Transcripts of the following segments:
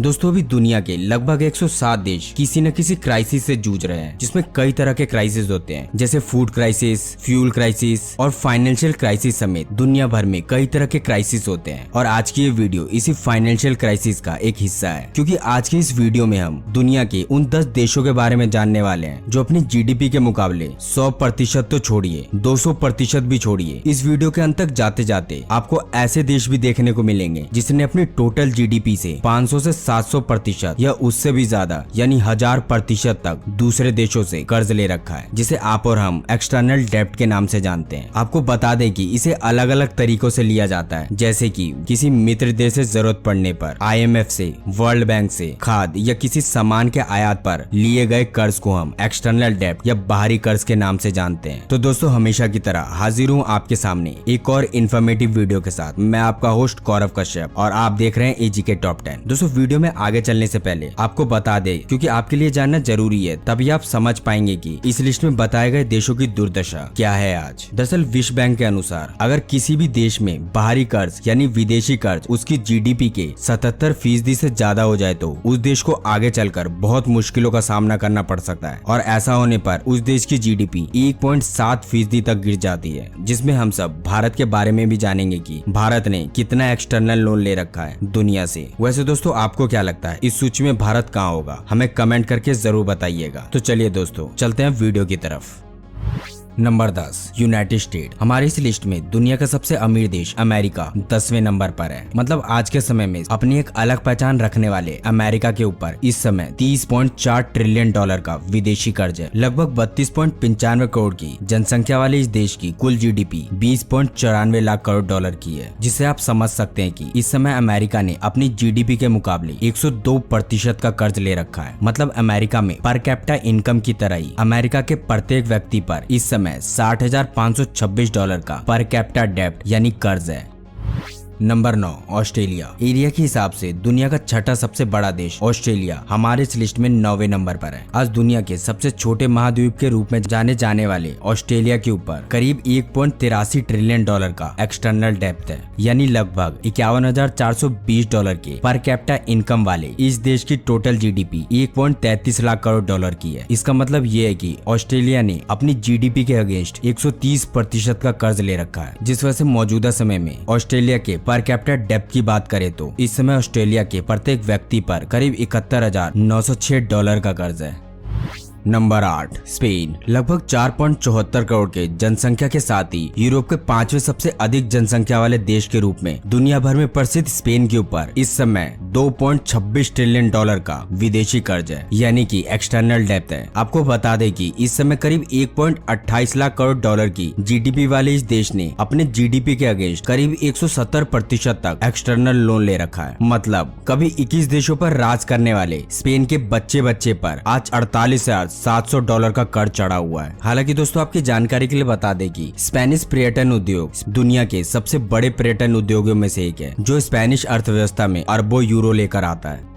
दोस्तों अभी दुनिया के लगभग 107 देश किसी न किसी क्राइसिस से जूझ रहे हैं, जिसमें कई तरह के क्राइसिस होते हैं जैसे फूड क्राइसिस, फ्यूल क्राइसिस और फाइनेंशियल क्राइसिस समेत दुनिया भर में कई तरह के क्राइसिस होते हैं। और आज की ये वीडियो इसी फाइनेंशियल क्राइसिस का एक हिस्सा है, क्योंकि आज की इस वीडियो में हम दुनिया के उन 10 देशों के बारे में जानने वाले हैं जो अपनी जीडीपी के मुकाबले 100% तो छोड़िए 200% भी छोड़िए। इस वीडियो के अंत तक जाते जाते आपको ऐसे देश भी देखने को मिलेंगे जिसने अपनी टोटल जीडीपी से 500 से 700% या उससे भी ज्यादा यानी 1000% तक दूसरे देशों से कर्ज ले रखा है, जिसे आप और हम एक्सटर्नल डेब्ट के नाम से जानते हैं। आपको बता दें कि इसे अलग अलग तरीकों से लिया जाता है, जैसे कि किसी मित्र देश से जरूरत पड़ने पर, IMF से, वर्ल्ड बैंक से, खाद्य या किसी सामान के आयात पर लिए गए कर्ज को हम एक्सटर्नल डेब्ट या बाहरी कर्ज के नाम से जानते हैं। तो दोस्तों हमेशा की तरह हाजिर हूँ आपके सामने एक और इन्फॉर्मेटिव वीडियो के साथ। मैं आपका होस्ट गौरव कश्यप और आप देख रहे हैं एजी के टॉप 10। दोस्तों वीडियो में आगे चलने से पहले आपको बता दे, क्योंकि आपके लिए जानना जरूरी है, तभी आप समझ पाएंगे कि इस लिस्ट में बताए गए देशों की दुर्दशा क्या है आज। दरअसल विश्व बैंक के अनुसार अगर किसी भी देश में बाहरी कर्ज यानी विदेशी कर्ज उसकी जीडीपी के 77% से ज्यादा हो जाए तो उस देश को आगे चलकर बहुत मुश्किलों का सामना करना पड़ सकता है, और ऐसा होने पर उस देश की जीडीपी 1.7% तक गिर जाती है। जिसमें हम सब भारत के बारे में भी जानेंगे कि भारत ने कितना एक्सटर्नल लोन ले रखा है दुनिया से। वैसे दोस्तों आपको क्या लगता है इस सूची में भारत कहाँ होगा, हमें कमेंट करके जरूर बताइएगा। तो चलिए दोस्तों चलते हैं वीडियो की तरफ। Number 10 United state. हमारी इस लिस्ट में दुनिया का सबसे अमीर देश अमेरिका 10वें नंबर पर है। मतलब आज के समय में अपनी एक अलग पहचान रखने वाले अमेरिका के ऊपर इस समय $30.4 ट्रिलियन का विदेशी कर्ज है। लगभग 32.95 करोड़ की जनसंख्या वाले इस देश की कुल जीडीपी $20.94 लाख करोड़ की है, जिससे आप समझ सकते हैं कि इस समय अमेरिका ने अपनी जीडीपी के मुकाबले 102% का कर्ज ले रखा है। मतलब अमेरिका में पर कैपिटा इनकम की तरह ही अमेरिका के प्रत्येक व्यक्ति पर इस समय $60,526 का पर कैपिटा डेब्ट यानी कर्ज है। Number 9 Australia. एरिया के हिसाब से दुनिया का छठा सबसे बड़ा देश ऑस्ट्रेलिया हमारे इस लिस्ट में 9वें नंबर पर है। आज दुनिया के सबसे छोटे महाद्वीप के रूप में जाने जाने वाले ऑस्ट्रेलिया के ऊपर करीब $1.83 ट्रिलियन का एक्सटर्नल डेब्ट है, यानी लगभग $51,420 के पर कैपिटा इनकम वाले इस देश की टोटल जीडीपी 1.33 लाख करोड़ की है। इसका मतलब ये है कि ऑस्ट्रेलिया ने अपनी जीडीपी के अगेंस्ट 130% का कर्ज ले रखा है, जिस वजह से मौजूदा समय में ऑस्ट्रेलिया के पर कैपिटा डेब्ट की बात करें तो इस समय ऑस्ट्रेलिया के प्रत्येक व्यक्ति पर करीब $71,906 का कर्ज है। Number 8 Spain. लगभग 4.74 करोड़ के जनसंख्या के साथ ही यूरोप के 5वें सबसे अधिक जनसंख्या वाले देश के रूप में दुनिया भर में प्रसिद्ध स्पेन के ऊपर इस समय $2.26 ट्रिलियन का विदेशी कर्ज है, यानी कि एक्सटर्नल डेब्ट है। आपको बता दें कि इस समय करीब 1.28 लाख करोड़ की जीडीपी वाले इस देश ने अपने जीडीपी के अगेंस्ट करीब 170% तक एक्सटर्नल लोन ले रखा है। मतलब कभी 21 देशों पर राज करने वाले स्पेन के बच्चे पर आज $48,700 का कर्ज चढ़ा हुआ है। हालांकि दोस्तों आपकी जानकारी के लिए बता दें कि स्पेनिश पर्यटन उद्योग दुनिया के सबसे बड़े पर्यटन उद्योगों में से एक है, जो स्पेनिश अर्थव्यवस्था में अरबों यूरो लेकर आता है।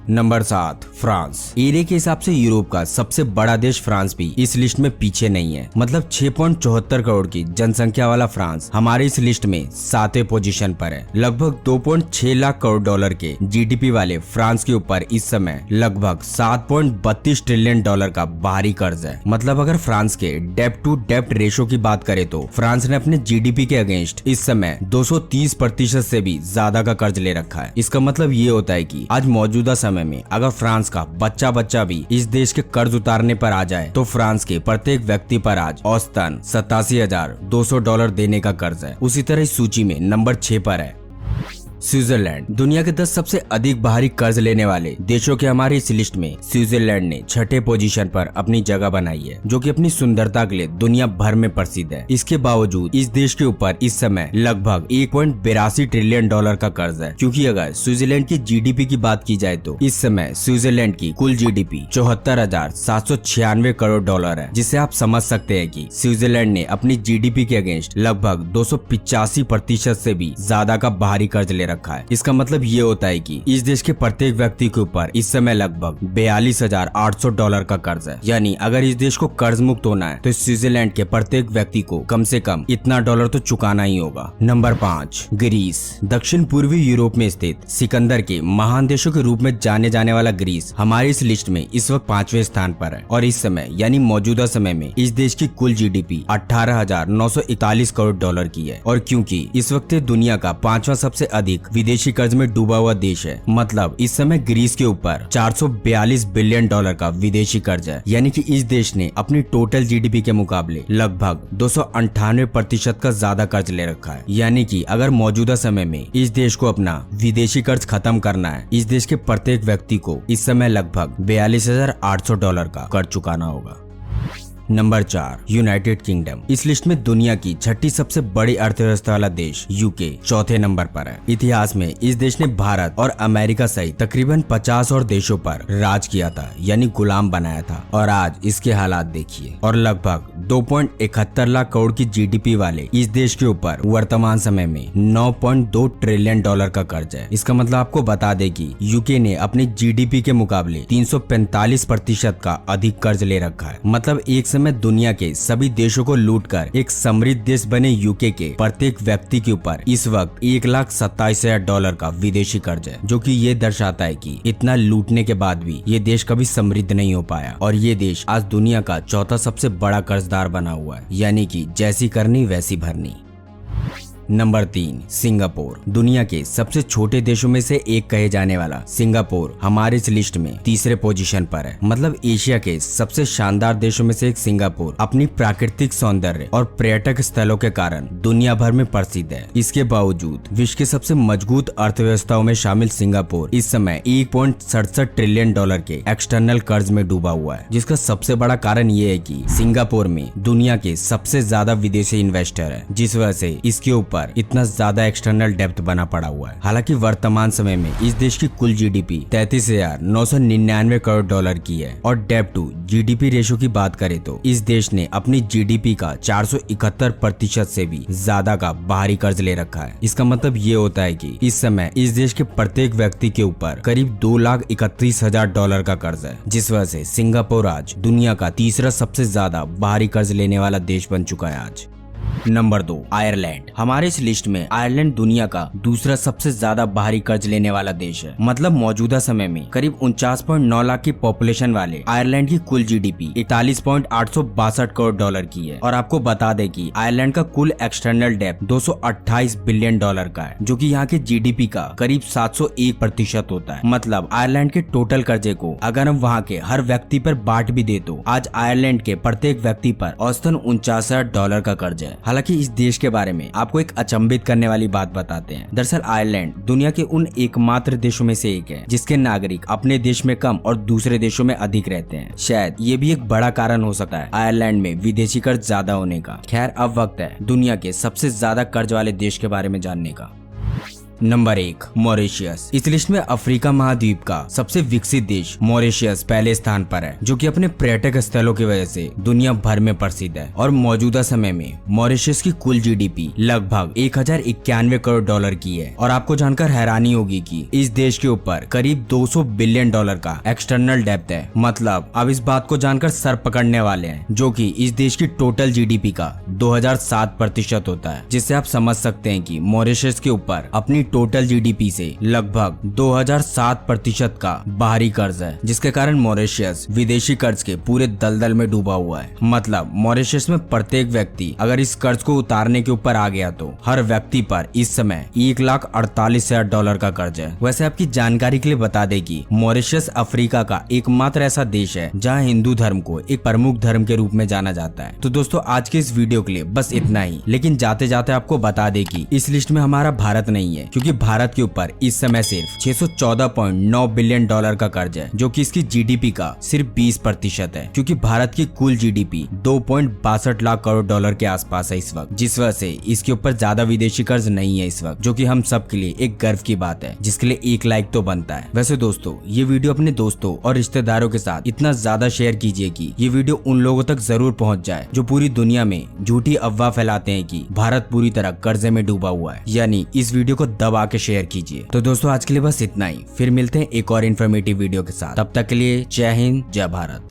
Number 7 France. एरिया के हिसाब से यूरोप का सबसे बड़ा देश फ्रांस भी इस लिस्ट में पीछे नहीं है। मतलब 6.74 करोड़ की जनसंख्या वाला फ्रांस हमारे इस लिस्ट में 7वें पोजीशन पर है। लगभग $2.6 लाख करोड़ के जीडीपी वाले फ्रांस के ऊपर इस समय लगभग $7.32 ट्रिलियन का बाहरी कर्ज है। मतलब अगर फ्रांस के डेब्ट टू डेब्ट रेशो की बात करें तो फ्रांस ने अपने जीडीपी के अगेंस्ट इस समय 230% से भी ज्यादा का कर्ज ले रखा है। इसका मतलब ये होता है कि आज मौजूदा समय में अगर फ्रांस का बच्चा भी इस देश के कर्ज उतारने पर आ जाए तो फ्रांस के प्रत्येक व्यक्ति पर आज औसतन $87,200 देने का कर्ज है। उसी तरह इस सूची में नंबर 6 पर है स्विट्जरलैंड। दुनिया के 10 सबसे अधिक बाहरी कर्ज लेने वाले देशों के हमारी इस लिस्ट में स्विट्जरलैंड ने 6ठे पोजीशन पर अपनी जगह बनाई है, जो कि अपनी सुंदरता के लिए दुनिया भर में प्रसिद्ध है। इसके बावजूद इस देश के ऊपर इस समय लगभग $1.82 ट्रिलियन का कर्ज है, क्योंकि अगर स्विट्जरलैंड की जीडीपी की बात की जाए तो इस समय स्विट्जरलैंड की कुल जीडीपी $74,796 करोड़ है, जिससे आप समझ सकते हैं कि स्विट्जरलैंड ने अपनी जीडीपी के अगेंस्ट लगभग 285% से भी ज्यादा का बाहरी कर्ज ले रखा है। इसका मतलब ये होता है कि इस देश के प्रत्येक व्यक्ति के ऊपर इस समय लगभग $42,800 का कर्ज है। यानी अगर इस देश को कर्ज मुक्त होना है तो स्विट्जरलैंड के प्रत्येक व्यक्ति को कम से कम इतना डॉलर तो चुकाना ही होगा। Number 5, Greece. दक्षिण पूर्वी यूरोप में स्थित सिकंदर के महान देशों के रूप में जाने जाने वाला ग्रीस हमारी इस लिस्ट में इस वक्त 5वें स्थान पर है और इस समय यानी मौजूदा समय में इस देश की कुल जीडीपी $18,941 करोड़ की है। और क्योंकि इस वक्त दुनिया का 5वां सबसे अधिक विदेशी कर्ज में डूबा हुआ देश है, मतलब इस समय ग्रीस के ऊपर $442 बिलियन का विदेशी कर्ज है। यानी कि इस देश ने अपनी टोटल जीडीपी के मुकाबले लगभग 298% का ज्यादा कर्ज ले रखा है। यानी कि अगर मौजूदा समय में इस देश को अपना विदेशी कर्ज खत्म करना है, इस देश के प्रत्येक व्यक्ति को इस समय लगभग $42,800 का कर्ज चुकाना होगा। Number 4, United kingdom. इस लिस्ट में दुनिया की 6ठी सबसे बड़ी अर्थव्यवस्था वाला देश यूके चौथे नंबर पर है। इतिहास में इस देश ने भारत और अमेरिका सहित तकरीबन 50 और देशों पर राज किया था, यानी गुलाम बनाया था। और आज इसके हालात देखिए। और लगभग 2.71 लाख करोड़ की जीडीपी वाले इस देश के ऊपर वर्तमान समय में $9.2 ट्रिलियन का कर्ज है। इसका मतलब आपको बता दे कि यूके ने अपनी जीडीपी के मुकाबले 345% का अधिक कर्ज ले रखा है। मतलब एक समय दुनिया के सभी देशों को लूटकर एक समृद्ध देश बने यूके के प्रत्येक व्यक्ति के ऊपर इस वक्त $1,27,000 का विदेशी कर्ज है, जो कि ये दर्शाता है कि इतना लूटने के बाद भी ये देश कभी समृद्ध नहीं हो पाया और ये देश आज दुनिया का चौथा सबसे बड़ा कर्जदार बना हुआ है। यानी कि जैसी करनी वैसी भरनी। Number 3, Singapore. दुनिया के सबसे छोटे देशों में से एक कहे जाने वाला सिंगापुर हमारे इस लिस्ट में तीसरे पोजीशन पर है। मतलब एशिया के सबसे शानदार देशों में से एक सिंगापुर अपनी प्राकृतिक सौंदर्य और पर्यटक स्थलों के कारण दुनिया भर में प्रसिद्ध है। इसके बावजूद विश्व के सबसे मजबूत अर्थव्यवस्थाओं में शामिल सिंगापुर इस समय $1.67 ट्रिलियन के एक्सटर्नल कर्ज में डूबा हुआ है, जिसका सबसे बड़ा कारण ये है कि सिंगापुर में दुनिया के सबसे ज्यादा विदेशी इन्वेस्टर है, जिस वजह से इसके ऊपर इतना ज्यादा एक्सटर्नल डेब्ट बना पड़ा हुआ है। हालांकि वर्तमान समय में इस देश की कुल जीडीपी $33,999 करोड़ की है और डेब्ट टू जीडीपी रेशो की बात करें तो इस देश ने अपनी जीडीपी का 471% से भी ज्यादा का बाहरी कर्ज ले रखा है। इसका मतलब ये होता है कि इस समय इस देश के प्रत्येक व्यक्ति के ऊपर करीब $2,31,000 का कर्ज है, जिस वजह से सिंगापुर आज दुनिया का तीसरा सबसे ज्यादा बाहरी कर्ज लेने वाला देश बन चुका है आज। Number 2, Ireland. हमारे इस लिस्ट में आयरलैंड दुनिया का दूसरा सबसे ज्यादा बाहरी कर्ज लेने वाला देश है। मतलब मौजूदा समय में करीब 49.9 लाख की पॉपुलेशन वाले आयरलैंड की कुल जीडीपी $41.862 करोड़ की है। और आपको बता दें कि आयरलैंड का कुल एक्सटर्नल डेब्ट $228 बिलियन का है, जो कि यहाँ के जीडीपी का करीब 701% होता है। मतलब आयरलैंड के टोटल कर्जे को अगर हम वहाँ के हर व्यक्ति पर बांट भी दे तो आज आयरलैंड के प्रत्येक व्यक्ति पर औसतन $49,000 का कर्ज है। हालांकि इस देश के बारे में आपको एक अचंभित करने वाली बात बताते हैं। दरअसल आयरलैंड दुनिया के उन एकमात्र देशों में से एक है जिसके नागरिक अपने देश में कम और दूसरे देशों में अधिक रहते हैं। शायद ये भी एक बड़ा कारण हो सकता है आयरलैंड में विदेशी कर्ज ज्यादा होने का। खैर, अब वक्त है दुनिया के सबसे ज्यादा कर्ज वाले देश के बारे में जानने का। Number 1, Mauritius. इस लिस्ट में अफ्रीका महाद्वीप का सबसे विकसित देश मॉरिशियस पहले स्थान पर है, जो कि अपने पर्यटक स्थलों की वजह से दुनिया भर में प्रसिद्ध है। और मौजूदा समय में मॉरिशियस की कुल जीडीपी लगभग $1,091 करोड़ की है। और आपको जानकर हैरानी होगी कि इस देश के ऊपर करीब $200 बिलियन का एक्सटर्नल डेब्ट है। मतलब अब इस बात को जानकर सर पकड़ने वाले हैं, जो कि इस देश की टोटल जीडीपी का 2007% होता है, जिससे आप समझ सकते हैं कि मॉरिशियस के ऊपर अपनी टोटल जीडीपी से लगभग 2007% का बाहरी कर्ज है, जिसके कारण मॉरिशियस विदेशी कर्ज के पूरे दलदल में डूबा हुआ है। मतलब मॉरिशियस में प्रत्येक व्यक्ति अगर इस कर्ज को उतारने के ऊपर आ गया तो हर व्यक्ति पर इस समय $1,48,000 का कर्ज है। वैसे आपकी जानकारी के लिए बता दें कि मॉरिशियस अफ्रीका का एकमात्र ऐसा देश है जहां हिंदू धर्म को एक प्रमुख धर्म के रूप में जाना जाता है। तो दोस्तों, आज के इस वीडियो के लिए बस इतना ही, लेकिन जाते जाते आपको बता दें कि इस लिस्ट में हमारा भारत नहीं है, क्योंकि भारत के ऊपर इस समय सिर्फ $614.9 बिलियन का कर्ज है, जो कि इसकी जीडीपी का सिर्फ 20% है, क्योंकि भारत की कुल जीडीपी $2.62 लाख करोड़ के आसपास है इस वक्त, जिस वजह से इसके ऊपर ज्यादा विदेशी कर्ज नहीं है इस वक्त, जो कि हम सब के लिए एक गर्व की बात है, जिसके लिए एक लाइक तो बनता है। वैसे दोस्तों, ये वीडियो अपने दोस्तों और रिश्तेदारों के साथ इतना ज्यादा शेयर कीजिए कि ये वीडियो उन लोगों तक जरूर पहुंच जाए जो पूरी दुनिया में झूठी अफवाह फैलाते हैं कि भारत पूरी तरह कर्जे में डूबा हुआ है। यानी इस वीडियो को दबा के शेयर कीजिए। तो दोस्तों आज के लिए बस इतना ही, फिर मिलते हैं एक और इन्फॉर्मेटिव वीडियो के साथ। तब तक के लिए जय हिंद, जय भारत।